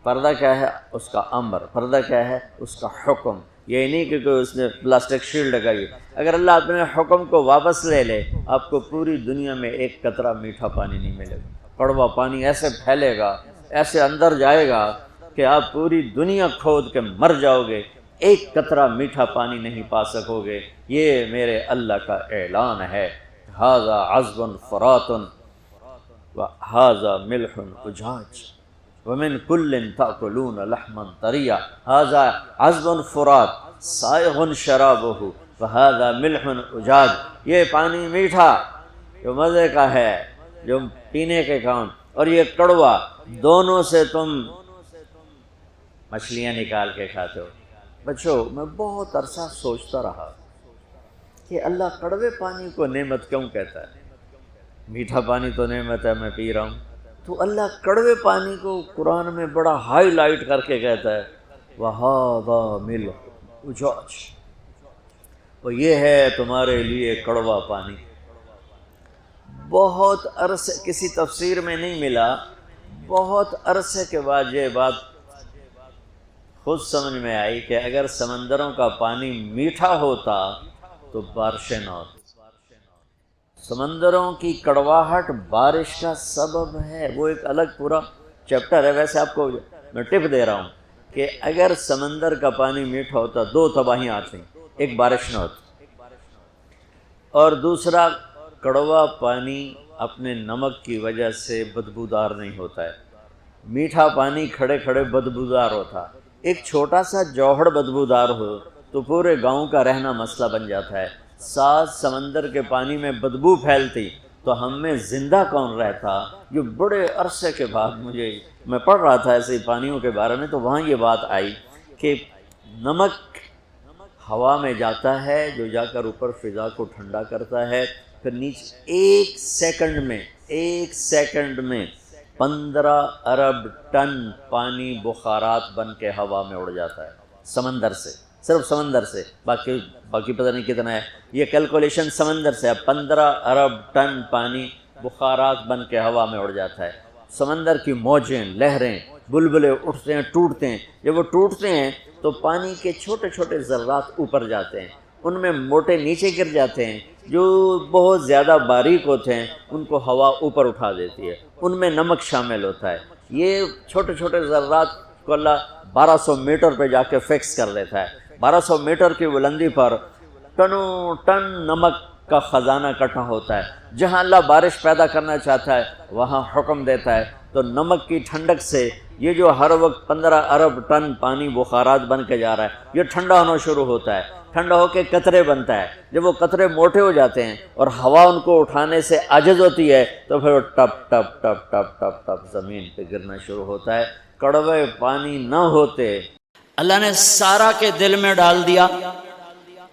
پردہ کیا ہے؟ اس کا امر. پردہ کیا ہے؟ اس کا حکم. یہ نہیں کہ کوئی اس نے پلاسٹک شیلڈ لگائی. اگر اللہ اپنے حکم کو واپس لے لے، آپ کو پوری دنیا میں ایک قطرہ میٹھا پانی نہیں ملے گا. کڑوا پانی ایسے پھیلے گا، ایسے اندر جائے گا کہ آپ پوری دنیا کھود کے مر جاؤ گے، ایک قطرہ میٹھا پانی نہیں پا سکو گے. یہ میرے اللہ کا اعلان ہے. ھذا عذب فرات وھذا ملح اجاج ومن کل تأکلون لحما طریا. ھذا عذب فرات سائغ شرابہ وھذا ملح اجاج. یہ پانی میٹھا جو مزے کا ہے، جو پینے کے کام، اور یہ کڑوا، دونوں سے تم مچھلیاں نکال کے کھاتے ہو. بچوں، میں بہت عرصہ سوچتا رہا کہ اللہ کڑوے پانی کو نعمت کیوں کہتا ہے؟ میٹھا پانی تو نعمت ہے، میں پی رہا ہوں. تو اللہ کڑوے پانی کو قرآن میں بڑا ہائی لائٹ کر کے کہتا ہے وَھَذَا مِلْحٌ اُجَاجٌ. اور یہ ہے تمہارے لیے کڑوا پانی. بہت عرصے، کسی تفسیر میں نہیں ملا، بہت عرصے کے بعد یہ بات خود سمجھ میں آئی کہ اگر سمندروں کا پانی میٹھا ہوتا تو بارشیں نہ ہوتی. سمندروں کی کڑواہٹ بارش کا سبب ہے. وہ ایک الگ پورا چیپٹر ہے. ویسے آپ کو میں ٹپ دے رہا ہوں کہ اگر سمندر کا پانی میٹھا ہوتا، دو تباہیاں آتی. ایک، بارش نہ ہوتی، اور دوسرا، کڑوا پانی اپنے نمک کی وجہ سے بدبودار نہیں ہوتا ہے. میٹھا پانی کھڑے کھڑے بدبودار ہوتا. ایک چھوٹا سا جوہر بدبودار ہو تو پورے گاؤں کا رہنا مسئلہ بن جاتا ہے. ساتھ سمندر کے پانی میں بدبو پھیلتی تو ہم میں زندہ کون رہتا؟ جو بڑے عرصے کے بعد میں پڑھ رہا تھا ایسے پانیوں کے بارے میں، تو وہاں یہ بات آئی کہ نمک ہوا میں جاتا ہے، جو جا کر اوپر فضا کو ٹھنڈا کرتا ہے، پھر نیچے ایک سیکنڈ میں 15 ارب ٹن پانی بخارات بن کے ہوا میں اڑ جاتا ہے سمندر سے. صرف سمندر سے، باقی پتہ نہیں کتنا ہے. یہ کیلکولیشن سمندر سے ہے. 15 ارب ٹن پانی بخارات بن کے ہوا میں اڑ جاتا ہے. سمندر کی موجیں، لہریں، بلبلے اٹھتے ہیں، ٹوٹتے ہیں. جب وہ ٹوٹتے ہیں تو پانی کے چھوٹے چھوٹے ذرات اوپر جاتے ہیں، ان میں موٹے نیچے گر جاتے ہیں. جو بہت زیادہ باریک ہوتے ہیں ان کو ہوا اوپر اٹھا دیتی ہے، ان میں نمک شامل ہوتا ہے. یہ چھوٹے چھوٹے ذرات کو اللہ 1200 میٹر پہ جا کے فکس کر دیتا ہے. 1200 میٹر کی بلندی پر ٹنوں ٹن نمک کا خزانہ اکٹھا ہوتا ہے. جہاں اللہ بارش پیدا کرنا چاہتا ہے وہاں حکم دیتا ہے، تو نمک کی ٹھنڈک سے یہ جو ہر وقت 15 ارب ٹن پانی بخارات بن کے جا رہا ہے، یہ ٹھنڈا ہونا شروع ہوتا ہے. ٹھنڈا ہو کے قطرے بنتا ہے. جب وہ قطرے موٹے ہو جاتے ہیں اور ہوا ان کو اٹھانے سے عاجز ہوتی ہے تو پھر وہ ٹپ ٹپ ٹپ ٹپ ٹپ ٹپ زمین پہ گرنا شروع ہوتا ہے. کڑوے پانی نہ ہوتے، اللہ نے سارا کے دل میں ڈال دیا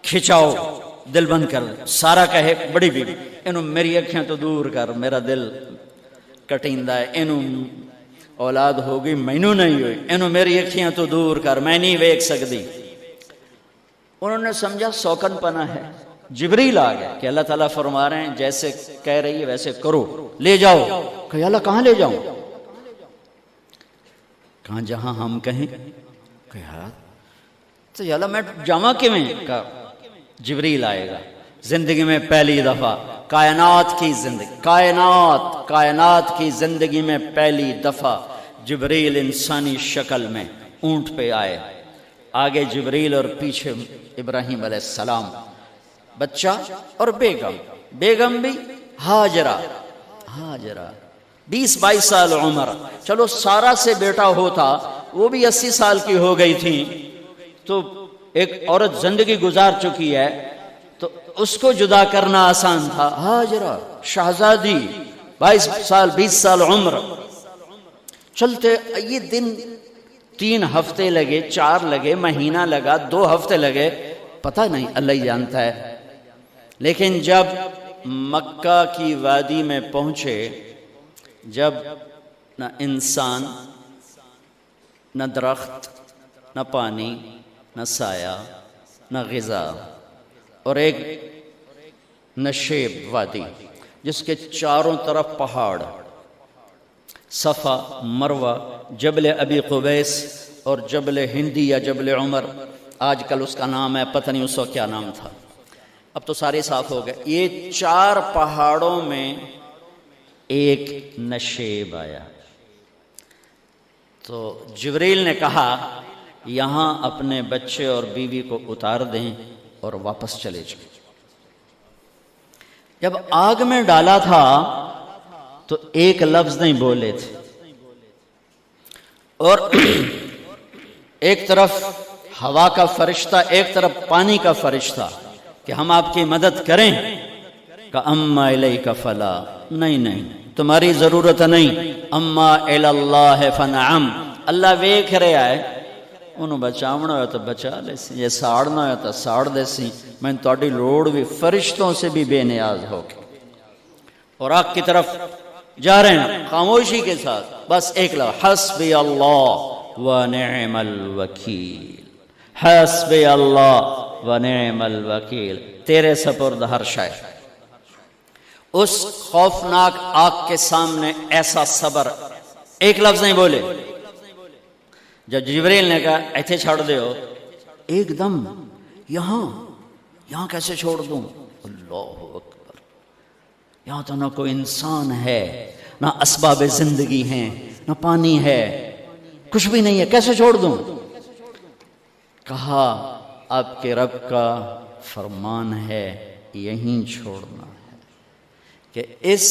کھچاؤ، دل بند کر دے. سارا کہے بڑی بیوی، انہوں میری اکھیں تو دور کر، میرا دل کٹیندا ہے. انہوں اولاد ہوگی مینوں نہیں ہوئی، انہوں میری اکھیں تو دور کر، میں نہیں ویکھ سکتی. انہوں نے سمجھا سوکن پنا ہے. جبریل آ گیا کہ اللہ تعالیٰ فرما رہے ہیں جیسے کہہ رہی ہے ویسے کرو، لے جاؤ. کہ اللہ کہاں لے جاؤں؟ کہاں جہاں ہم کہیں. کہ یار تو اللہ میں جامع کیویں؟ کہا جبریل آئے گا زندگی میں پہلی دفعہ، کائنات کی زندگی میں پہلی دفعہ جبریل انسانی شکل میں اونٹ پہ آئے. آگے جبریل اور پیچھے ابراہیم علیہ السلام، بچہ اور بیگم بھی ہاجرہ 20-22 سال عمر. چلو سارا سے بیٹا ہوتا، وہ بھی 80 سال کی ہو گئی تھی. تو ایک عورت زندگی گزار چکی ہے تو اس کو جدا کرنا آسان تھا. ہاجرہ شہزادی 20 سال عمر. چلتے یہ دن 3 ہفتے لگے، 4 لگے، مہینہ لگا، 2 ہفتے لگے، پتہ نہیں، اللہ ہی جانتا ہے. لیکن جب مکہ کی وادی میں پہنچے، جب نہ انسان، نہ درخت، نہ پانی، نہ سایہ، نہ غذا، اور ایک نشیب وادی جس کے چاروں طرف پہاڑ، صفا، مروہ، جبل ابی قبیس اور جبل ہندی یا جبل عمر، آج کل اس کا نام ہے، پتہ نہیں اس وقت کیا نام تھا، اب تو سارے صاف ہو گئے۔ یہ 4 پہاڑوں میں ایک نشیب آیا، تو جبریل نے کہا یہاں اپنے بچے اور بیوی کو اتار دیں اور واپس چلے جائیں۔ جب آگ میں ڈالا تھا تو ایک لفظ نہیں بولے تھے، اور ایک طرف ہوا کا فرشتہ، ایک طرف پانی کا فرشتہ کہ ہم آپ کی مدد کریں، کہ اما الیک فلا، نہیں تمہاری ضرورت نہیں، اما الی اللہ فنعم، اللہ ویکھ رہا ہے، انہوں بچاونا ہو تو بچا لے سی، یہ ساڑنا ہو تو ساڑ دے سی، میں تہاڈی لوڑ بھی فرشتوں سے بھی بے نیاز ہو کے، اور آگ کی طرف جا رہے ہیں خاموشی کے ساتھ، بس ایک لفظ، حسبی اللہ ونعم الوکیل، حسبی اللہ ونعم الوکیل، تیرے سپرد ہر شے۔ اس خوفناک آگ کے سامنے ایسا صبر، ایک لفظ نہیں بولے۔ جب جبریل نے کہا ایتھے چھوڑ دے ہو، ایک دم یہاں کیسے چھوڑ دوں؟ اللہ اکبر، یہاں تو نہ کوئی انسان ہے، نہ اسباب زندگی ہیں، نہ پانی ہے، کچھ بھی نہیں ہے، کیسے چھوڑ دوں؟ کہا آپ کے رب کا فرمان ہے یہیں چھوڑنا ہے، کہ اس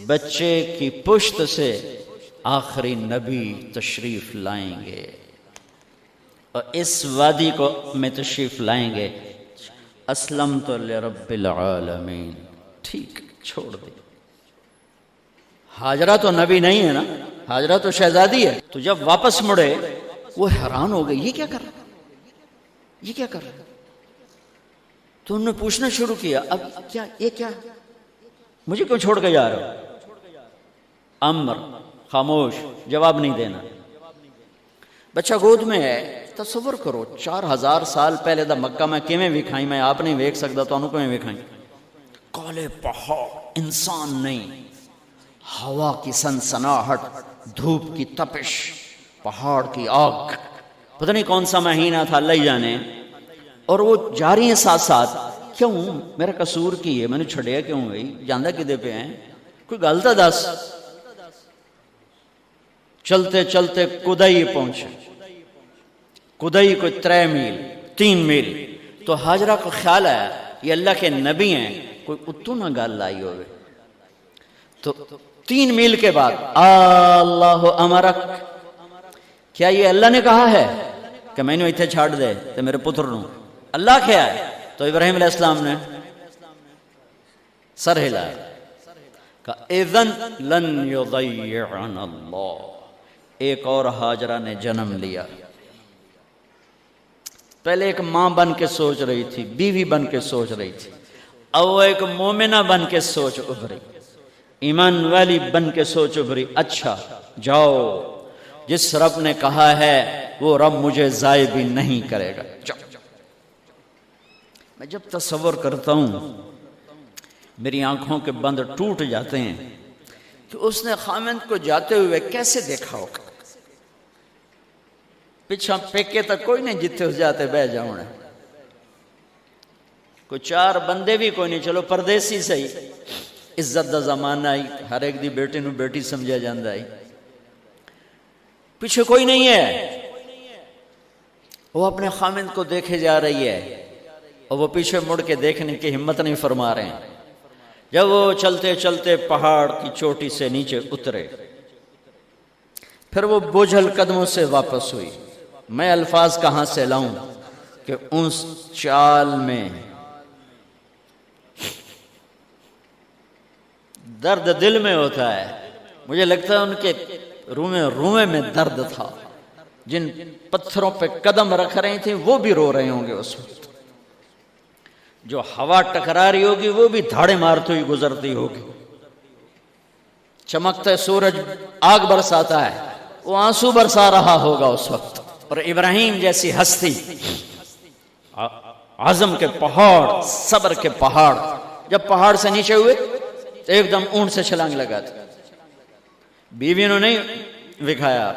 بچے کی پشت سے آخری نبی تشریف لائیں گے اور اس وادی کو میں تشریف لائیں گے۔ اسلمت لرب العالمین، ٹھیک چھوڑ دے۔ ہاجرہ تو نبی نہیں ہے نا، ہاجرہ تو شہزادی ہے، تو جب واپس مڑے وہ حیران ہو گئی، یہ کیا کر رہا، یہ کیا کر رہا؟ تو انہوں نے پوچھنا شروع کیا، اب کیا یہ کیا، مجھے کیوں چھوڑ کے جا رہا ہو؟ امر، خاموش، جواب نہیں دینا۔ بچہ گود میں ہے، تصور کرو 4000 سال پہلے دا مکہ میں کیویں وکھائی، میں آپ نہیں ویکھ سکتا تو انہوں کیویں وکھائی؟ کالے پہاڑ، انسان نہیں، ہوا کی سنسناہٹ، دھوپ کی تپش، پہاڑ کی آگ، پتہ نہیں کون سا مہینہ تھا اللہ ہی جانے، اور وہ جا رہی ہیں ساتھ ساتھ۔ کیوں میرا قصور کی ہے، میں نے چھڑیا کیوں گئی، جاندہ کدے پہ ہیں، کوئی غلطہ دس۔ چلتے چلتے کدئی پہنچے، کدئی کوئی 3 میل 3 میل، تو ہاجرہ کو خیال آیا یہ اللہ کے نبی ہیں، کوئی اتو نہ گال لائی ہوئے، تو 3 میل کے بعد اللہ امرک، کیا یہ اللہ نے کہا ہے کہ میں نے اتنے چھاڑ دے تو میرے پتر نو، اللہ کیا ہے؟ تو ابراہیم علیہ السلام نے سر ہلایا، کہ اذن لن یضیعنا اللہ۔ ایک اور ہاجرہ نے جنم لیا، پہلے ایک ماں بن کے سوچ رہی تھی، بیوی بن کے سوچ رہی تھی، اب وہ ایک مومنہ بن کے سوچ ابھری، ایمان والی بن کے سوچ ابھری، اچھا جاؤ، جس رب نے کہا ہے وہ رب مجھے ضائع بھی نہیں کرے گا، جاؤ۔ میں جب تصور کرتا ہوں میری آنکھوں کے بند ٹوٹ جاتے ہیں کہ اس نے خامند کو جاتے ہوئے کیسے دیکھا ہوگا، پیچھا پیکے تک کوئی نہیں، جتے ہو جاتے بہ جاؤں، کوئی 4 بندے بھی کوئی نہیں، چلو پردیسی صحیح، عزت دا زمانہ آئی، ہر ایک دی بیٹے نو بیٹی سمجھا جاندہ آئی، پیچھے کوئی نہیں ہے، وہ اپنے خامند کو دیکھے جا رہی ہے اور وہ پیچھے مڑ کے دیکھنے کی ہمت نہیں فرما رہے ہیں۔ جب وہ چلتے چلتے پہاڑ کی چوٹی سے نیچے اترے، پھر وہ بوجھل قدموں سے واپس ہوئی، میں الفاظ کہاں سے لاؤں کہ اس چال میں درد دل میں ہوتا ہے، مجھے لگتا ہے ان کے رومے میں درد تھا، جن پتھروں پہ قدم رکھ رہی تھیں وہ بھی رو رہے ہوں گے اس وقت، جو ہوا ٹکرا رہی ہوگی وہ بھی دھاڑے مارتی ہوئی گزرتی ہوگی، چمکتا سورج آگ برساتا ہے، وہ آنسو برسا رہا ہوگا اس وقت، اور ابراہیم جیسی ہستی، عزم کے پہاڑ، صبر کے پہاڑ، جب پہاڑ سے نیچے ہوئے تو ایک دم اونٹ سے چھلانگ لگا تھا، بیوی نے نہیں دکھایا